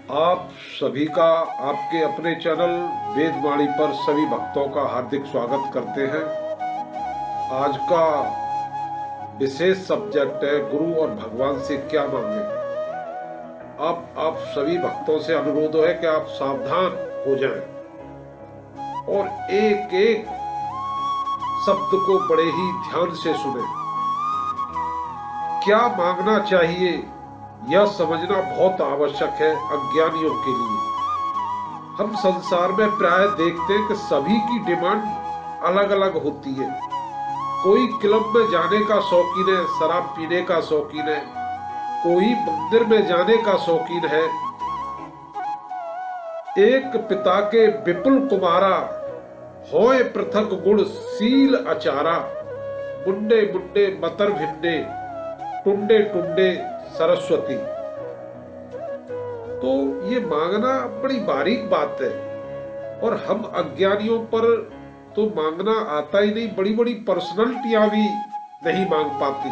आप सभी का आपके अपने चैनल वेदवाणी पर सभी भक्तों का हार्दिक स्वागत करते हैं। आज का विशेष सब्जेक्ट है गुरु और भगवान से क्या मांगे। आप सभी भक्तों से अनुरोध है कि आप सावधान हो जाएं और एक एक शब्द को बड़े ही ध्यान से सुने। क्या मांगना चाहिए यह समझना बहुत आवश्यक है अज्ञानियों के लिए। हम संसार में प्राय देखते हैं कि सभी की डिमांड अलग अलग होती है। कोई क्लब में जाने का शौकीन है, शराब पीने का शौकीन है, कोई मंदिर में जाने का शौकीन है। एक पिता के विपुल कुमारा, होए पृथक गुण सील अचारा, मुंडे मुंडे मतर भिन्ने, टुंडे टुंडे सरस्वती। तो ये मांगना बड़ी बारीक बात है और हम अज्ञानियों पर तो मांगना आता ही नहीं। बड़ी बड़ी पर्सनैलिटियां भी नहीं मांग पाती।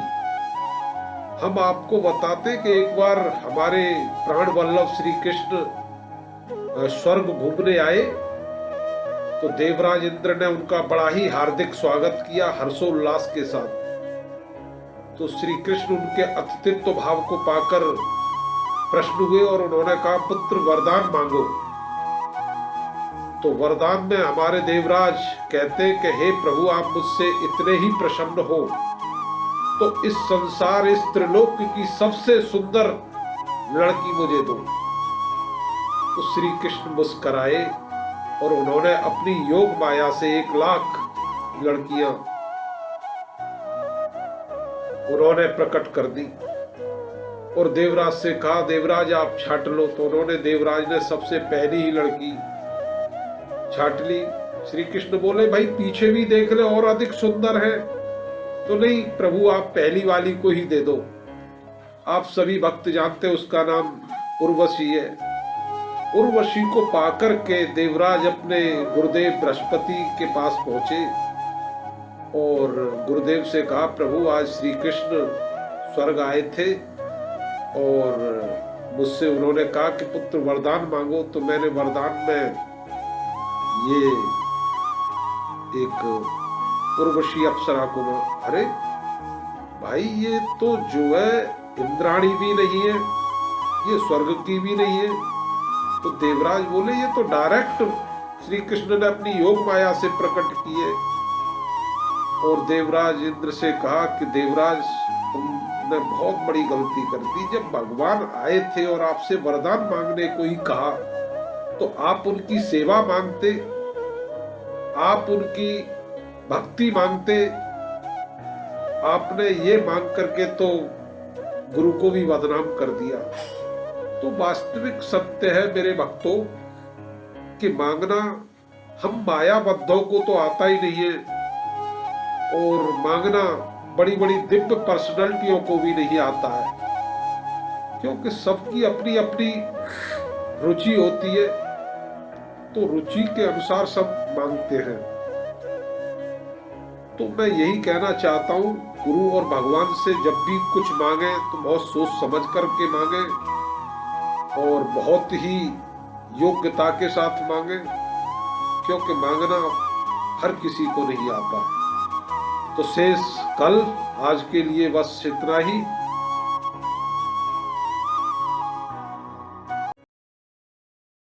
हम आपको बताते कि एक बार हमारे प्राण वल्लभ श्री कृष्ण स्वर्ग घूमने आए तो देवराज इंद्र ने उनका बड़ा ही हार्दिक स्वागत किया हर्षोल्लास के साथ। तो श्री कृष्ण उनके अस्तित्व भाव को पाकर प्रश्न हुए और उन्होंने कहा, पुत्र वरदान मांगो। तो वरदान में हमारे देवराज कहते कि हे प्रभु, आप मुझसे इतने ही प्रसन्न हो तो इस संसार, इस त्रिलोक की सबसे सुंदर लड़की मुझे दो। तो श्री कृष्ण मुस्कुराए और उन्होंने अपनी योग माया से 1,00,000 लड़कियां उन्होंने प्रकट कर दी और देवराज से कहा, देवराज आप छाट लो। तो उन्होंने, देवराज ने सबसे पहली ही लड़की छाट ली। श्री कृष्ण बोले, भाई पीछे भी देख ले और अधिक सुंदर है। तो नहीं प्रभु, आप पहली वाली को ही दे दो। आप सभी भक्त जानते हैं उसका नाम उर्वशी है। उर्वशी को पाकर के देवराज अपने गुरुदेव बृहस्पति के पास पहुंचे और गुरुदेव से कहा, प्रभु आज श्री कृष्ण स्वर्ग आए थे और मुझसे उन्होंने कहा कि पुत्र वरदान मांगो। तो मैंने वरदान में ये एक उर्वशी अप्सरा को। अरे भाई, ये तो जो है इंद्राणी भी नहीं है, ये स्वर्ग की भी नहीं है। तो देवराज बोले, ये तो डायरेक्ट श्री कृष्ण ने अपनी योग माया से प्रकट की है। और देवराज इंद्र से कहा कि देवराज, तुमने बहुत बड़ी गलती कर दी। जब भगवान आए थे और आपसे वरदान मांगने को ही कहा तो आप उनकी सेवा मांगते, आप उनकी भक्ति मांगते। आपने ये मांग करके तो गुरु को भी बदनाम कर दिया। तो वास्तविक सत्य है मेरे भक्तों कि मांगना हम मायाबद्धों को तो आता ही नहीं है और मांगना बड़ी बड़ी दिव्य पर्सनैलिटियों को भी नहीं आता है, क्योंकि सबकी अपनी अपनी रुचि होती है। तो रुचि के अनुसार सब मांगते हैं। तो मैं यही कहना चाहता हूं, गुरु और भगवान से जब भी कुछ मांगे तो बहुत सोच समझ करके मांगे और बहुत ही योग्यता के साथ मांगे, क्योंकि मांगना हर किसी को नहीं आता। तो शेष कल, आज के लिए बस इतना ही।